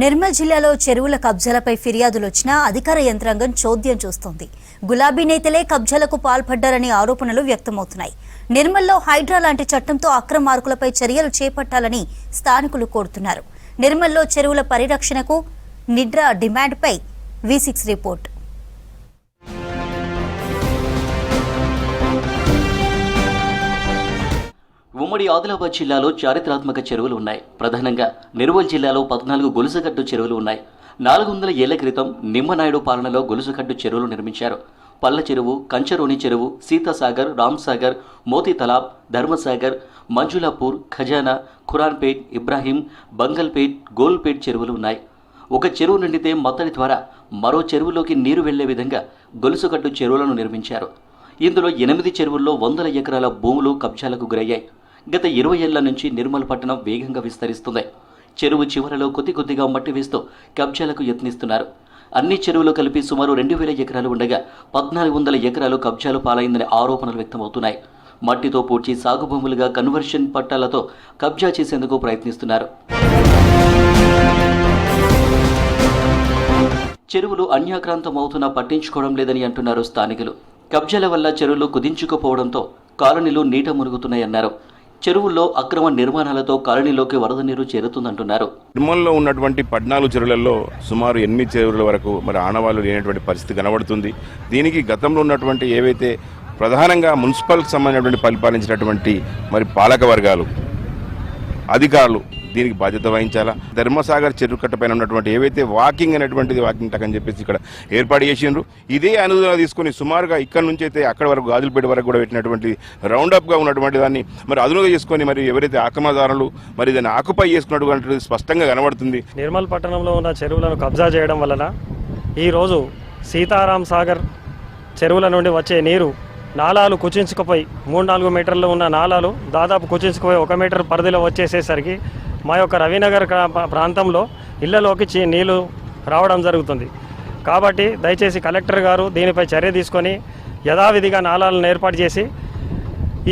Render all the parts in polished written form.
నిర్మల్ జిల్లాలో చెరువుల కబ్జాలపై ఫిర్యాదులు వచ్చినా అధికార యంత్రాంగం చోద్యం చూస్తోంది. గులాబీ నేతలే కబ్జాలకు పాల్పడ్డారని ఆరోపణలు వ్యక్తమవుతున్నాయి. నిర్మల్లో హైడ్రా లాంటి చట్టంతో అక్రమార్కులపై చర్యలు చేపట్టాలని స్థానికులు కోరుతున్నారు. నిర్మల్లో చెరువుల పరిరక్షణకు నిడ్రా డిమాండ్పై V6 రిపోర్ట్. ఉమ్మడి ఆదిలాబాద్ జిల్లాలో చారిత్రాత్మక చెరువులు ఉన్నాయి. ప్రధానంగా నిర్మల్ జిల్లాలో 14 గొలుసుకట్టు చెరువులు ఉన్నాయి. 400 ఏళ్ల క్రితం నిమ్మనాయుడు పాలనలో గొలుసుకట్టు చెరువులు నిర్మించారు. పల్ల చెరువు, కంచరోని చెరువు, సీతాసాగర్, రామ్సాగర్, మోతీ తలాబ్, ధర్మసాగర్, మంజులాపూర్, ఖజానా, ఖురాన్పేట్, ఇబ్రాహీం, బంగల్పేట్, గోల్పేట్ చెరువులు ఉన్నాయి. ఒక చెరువు నిండితే మత్తడి ద్వారా మరో చెరువులోకి నీరు వెళ్లే విధంగా గొలుసుకట్టు చెరువులను నిర్మించారు. ఇందులో 8 చెరువుల్లో 100 ఎకరాల భూములు కబ్జాలకు గురయ్యాయి. గత 20 ఏళ్ల నుంచి నిర్మల్ పట్టణం వేగంగా విస్తరిస్తుంది. చెరువు చివరలో కొద్దిగా మట్టి వేస్తూ కబ్జాలకు యత్నిస్తున్నారు. అన్ని చెరువులు కలిపి సుమారు 2000 ఎకరాలు ఉండగా 1400 ఎకరాలు కబ్జాలు పాలైందనే ఆరోపణలు వ్యక్తమవుతున్నాయి. మట్టితో పూడ్చి సాగు భూములుగా కన్వర్షన్ పట్టాలతో కబ్జా చేసేందుకు ప్రయత్నిస్తున్నారు. చెరువులు అన్యాక్రాంతం అవుతున్నా పట్టించుకోవడం లేదని అంటున్నారు స్థానికులు. కబ్జాల వల్ల చెరువులు కుదించుకుపోవడంతో కాలనీలు నీట మునుగుతున్నాయన్నారు. చెరువుల్లో అక్రమ నిర్మాణాలతో కాలనీలోకి వరద నీరు చేరుతుందంటున్నారు. నిర్మల్లో ఉన్నటువంటి 14 చెరువులలో సుమారు 8 చెరువుల వరకు మరి ఆనవాళ్లు లేనటువంటి పరిస్థితి కనబడుతుంది. దీనికి గతంలో ఉన్నటువంటి ఏవైతే ప్రధానంగా మున్సిపల్కి సంబంధించినటువంటి పరిపాలించినటువంటి మరి పాలక వర్గాలు, అధికారులు దీనికి బాధ్యత వహించాలా. ధర్మసాగర్ చెరువు కట్టపైన ఉన్నటువంటి ఏవైతే వాకింగ్ అనేటువంటిది వాకింగ్ టక్ అని చెప్పేసి ఇక్కడ ఏర్పాటు చేసిండ్రు. ఇదే అనుదానం తీసుకుని సుమారుగా ఇక్కడ నుంచి అయితే అక్కడ వరకు గాజులపేట వరకు కూడా పెట్టినటువంటి రౌండప్గా ఉన్నటువంటి దాన్ని మరి అదునుగా చేసుకొని మరి ఎవరైతే ఆక్రమణదారులు మరి దాన్ని ఆకుపై చేసుకున్నటువంటి స్పష్టంగా కనబడుతుంది. నిర్మల్ పట్టణంలో ఉన్న చెరువులను కబ్జా చేయడం వలన ఈరోజు సీతారాం సాగర్ చెరువుల నుండి వచ్చే నీరు నాలాలు కుచించుకుపోయి 3-4 మీటర్లు ఉన్న నాలాలు దాదాపు కుచించుకుపోయి 1 మీటర్ పరిధిలో వచ్చేసేసరికి మా యొక్క రవినగర్ ప్రాంతంలో ఇళ్లలోకి నీళ్లు రావడం జరుగుతుంది. కాబట్టి దయచేసి కలెక్టర్ గారు దీనిపై చర్య తీసుకొని యథావిధిగా నాలాలను ఏర్పాటు చేసి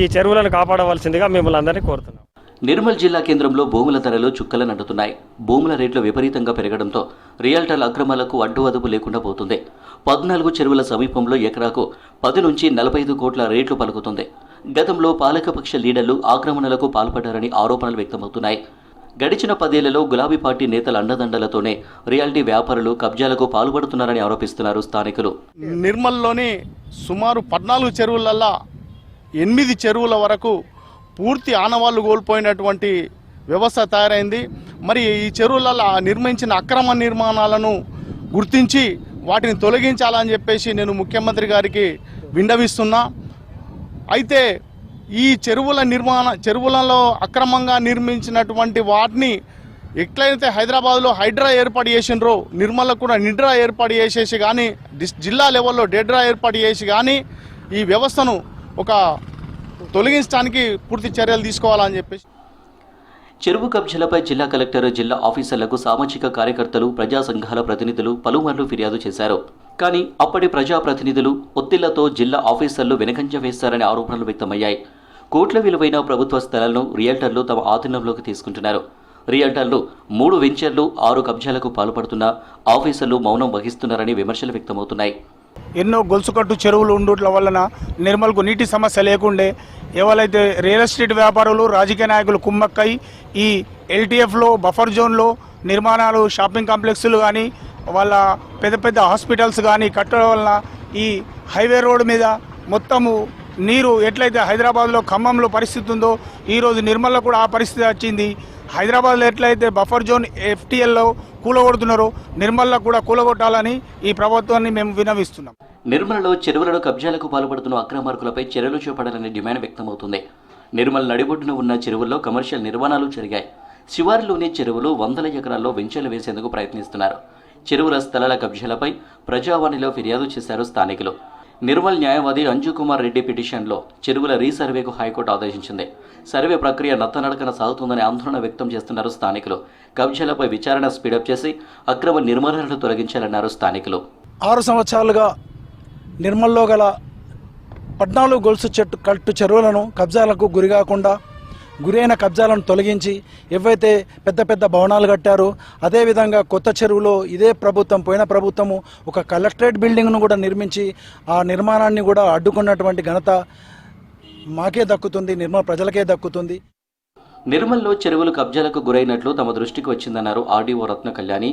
ఈ చెరువులను కాపాడవలసిందిగా మిమ్మల్ని అందరినీ కోరుతున్నాం. నిర్మల్ జిల్లా కేంద్రంలో భూముల ధరలు చుక్కలు నడుతున్నాయి. భూముల రేట్లు విపరీతంగా పెరగడంతో రియల్టర్ల అక్రమాలకు అడ్డు అదుపు లేకుండా పోతుంది. 14 చెరువుల సమీపంలో ఎకరాకు 10 నుంచి 45 కోట్ల రేట్లు పలుకుతుంది. గతంలో పాలకపక్ష లీడర్లు ఆక్రమణలకు పాల్పడ్డారని ఆరోపణలు వ్యక్తమవుతున్నాయి. గడిచిన 10 ఏళ్లలో గులాబీ పార్టీ నేతల అండదండలతోనే రియాలిటీ వ్యాపారులు కబ్జాలకు పాల్పడుతున్నారని ఆరోపిస్తున్నారు స్థానికులు. నిర్మల్లోని సుమారు 14 చెరువులల్లా 8 చెరువుల వరకు పూర్తి ఆనవాళ్లు కోల్పోయినటువంటి వ్యవస్థ తయారైంది. మరి ఈ చెరువులలో నిర్మించిన అక్రమ నిర్మాణాలను గుర్తించి వాటిని తొలగించాలని చెప్పేసి నేను ముఖ్యమంత్రి గారికి విన్నవిస్తున్నా. అయితే ఈ చెరువులలో అక్రమంగా నిర్మించినటువంటి వాటిని ఎట్లయితే హైదరాబాద్లో హైడ్రా ఏర్పాటు చేసినరో నిర్మల్లో కూడా నిడ్రా ఏర్పాటు చేసేసి కానీ జిల్లా లెవెల్లో డెడ్రా ఏర్పాటు చేసి కానీ ఈ వ్యవస్థను ఒక తొలగించడానికి పూర్తి చర్యలు తీసుకోవాలని చెప్పేసి చెరువు కబ్జాలపై జిల్లా కలెక్టర్, జిల్లా ఆఫీసర్లకు సామాజిక కార్యకర్తలు, ప్రజా సంఘాల ప్రతినిధులు పలుమార్లు ఫిర్యాదు చేశారు. కానీ అప్పటి ప్రజాప్రతినిధులు ఒత్తిళ్లతో జిల్లా ఆఫీసర్లు వెనకంజ వేస్తారనే ఆరోపణలు వ్యక్తమయ్యాయి. కోట్ల విలువైన ప్రభుత్వ స్థలాలను రియల్టర్లు తమ ఆధీనంలోకి తీసుకుంటున్నారు. రియల్టర్లు 3 వెంచర్లు 6 కబ్జాలకు పాల్పడుతున్నా ఆఫీసర్లు మౌనం వహిస్తున్నారని విమర్శలు వ్యక్తమవుతున్నాయి. ఎన్నో గొలుసుకట్టు చెరువులు ఉండటం వలన నిర్మల్కు నీటి సమస్య లేకుండే ఎవరైతే రియల్ ఎస్టేట్ వ్యాపారులు, రాజకీయ నాయకులు కుమ్మక్కై ఈ LTFలో బఫర్ జోన్లో నిర్మాణాలు, షాపింగ్ కాంప్లెక్స్లు కానీ వాళ్ళ పెద్ద హాస్పిటల్స్ కానీ కట్టడం వలన ఈ హైవే రోడ్ మీద మొత్తము నీరు ఎట్లయితే హైదరాబాద్లో, ఖమ్మంలో పరిస్థితి ఉందో ఈరోజు నిర్మల్లో కూడా ఆ పరిస్థితి వచ్చింది. హైదరాబాద్లో ఎట్లయితే బఫర్ జోన్ FTLలో కూలగొడుతున్నారో నిర్మల్లో కూడా కూలగొట్టాలని ఈ ప్రభుత్వాన్ని మేము విన్నవిస్తున్నాం. నిర్మల్లో చెరువులలో కబ్జాలకు పాల్పడుతున్న అక్రమార్కులపై చర్యలు చేపట్టాలనే డిమాండ్ వ్యక్తమవుతుంది. నిర్మల్ నడిబొడ్డున ఉన్న చెరువుల్లో కమర్షియల్ నిర్మాణాలు జరిగాయి. శివారులోని చెరువులు 100 ఎకరాల్లో వెంచర్లు వేసేందుకు ప్రయత్నిస్తున్నారు. చెరువుల స్థలాల కబ్జాలపై ప్రజావాణిలో ఫిర్యాదు చేశారు స్థానికులు. నిర్మల్ న్యాయవాది అంజుకుమార్ రెడ్డి పిటిషన్లో చెరువుల రీసర్వేకు హైకోర్టు ఆదేశించింది. సర్వే ప్రక్రియ నత్తనడకన సాగుతుందని ఆందోళన వ్యక్తం చేస్తున్నారు స్థానికులు. కబ్జాలపై విచారణ స్పీడప్ చేసి అక్రమ నిర్మాణాలను తొలగించాలన్నారు స్థానికులు. 6 సంవత్సరాలుగా నిర్మల్లో గల 14 గొలుసు కట్టు చెరువులను కబ్జాలకు గురికాకుండా గురైన కబ్జాలను తొలగించి ఏవైతే పెద్ద పెద్ద భవనాలు కట్టారో అదేవిధంగా కొత్త చెరువులో ఇదే ప్రభుత్వం పోయిన ప్రభుత్వము ఒక కలెక్టరేట్ బిల్డింగ్ను కూడా నిర్మించి ఆ నిర్మాణాన్ని కూడా అడ్డుకున్నటువంటి ఘనత మాకే దక్కుతుంది, నిర్మల్ ప్రజలకే దక్కుతుంది. నిర్మల్లో చెరువులు కబ్జాలకు గురైనట్లు తమ దృష్టికి వచ్చిందన్నారు ఆర్డీఓ రత్న కళ్యాణి.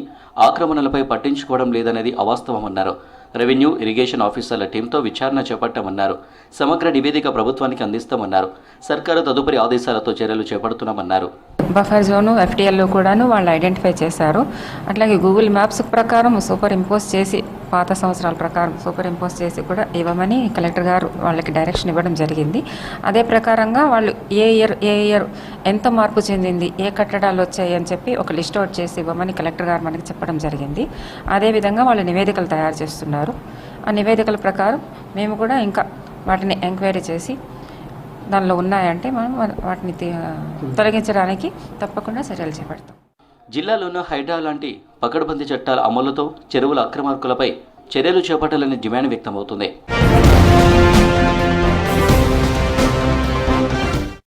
ఆక్రమణలపై పట్టించుకోవడం లేదనేది అవాస్తవమన్నారు. రెవెన్యూ, ఇరిగేషన్ ఆఫీసర్ల టీంతో విచారణ చేపట్టామన్నారు. సమగ్ర నివేదిక ప్రభుత్వానికి అందిస్తామన్నారు. సర్కారు తదుపరి ఆదేశాలతో చర్యలు చేపడుతున్నామన్నారు. బఫర్ జోను ఎఫ్టీఎల్లో కూడాను వాళ్ళు ఐడెంటిఫై చేశారు. అట్లాగే గూగుల్ మ్యాప్స్ ప్రకారం సూపర్ ఇంపోజ్ చేసి పాత సంవత్సరాల ప్రకారం సూపర్ ఇంపోజ్ చేసి కూడా ఇవ్వమని కలెక్టర్ గారు వాళ్ళకి డైరెక్షన్ ఇవ్వడం జరిగింది. అదే ప్రకారంగా వాళ్ళు ఏ ఇయర్ ఎంత మార్పు చెందింది, ఏ కట్టడాలు వచ్చాయి అని చెప్పి ఒక లిస్ట్ అవుట్ చేసి ఇవ్వమని కలెక్టర్ గారు మనకి చెప్పడం జరిగింది. అదేవిధంగా వాళ్ళు నివేదికలు తయారు చేస్తున్నారు. ఆ నివేదికల ప్రకారం మేము కూడా ఇంకా వాటిని ఎంక్వైరీ చేసి దానిలో ఉన్నాయంటే మనం వాటిని తొలగించడానికి తప్పకుండా చర్యలు చేపడతాం. జిల్లాలోనూ హైడ్రా లాంటి పకడ్బందీ చట్టాల అమలుతో చెరువుల అక్రమార్కులపై చర్యలు చేపట్టాలని డిమాండ్ వ్యక్తమవుతుంది.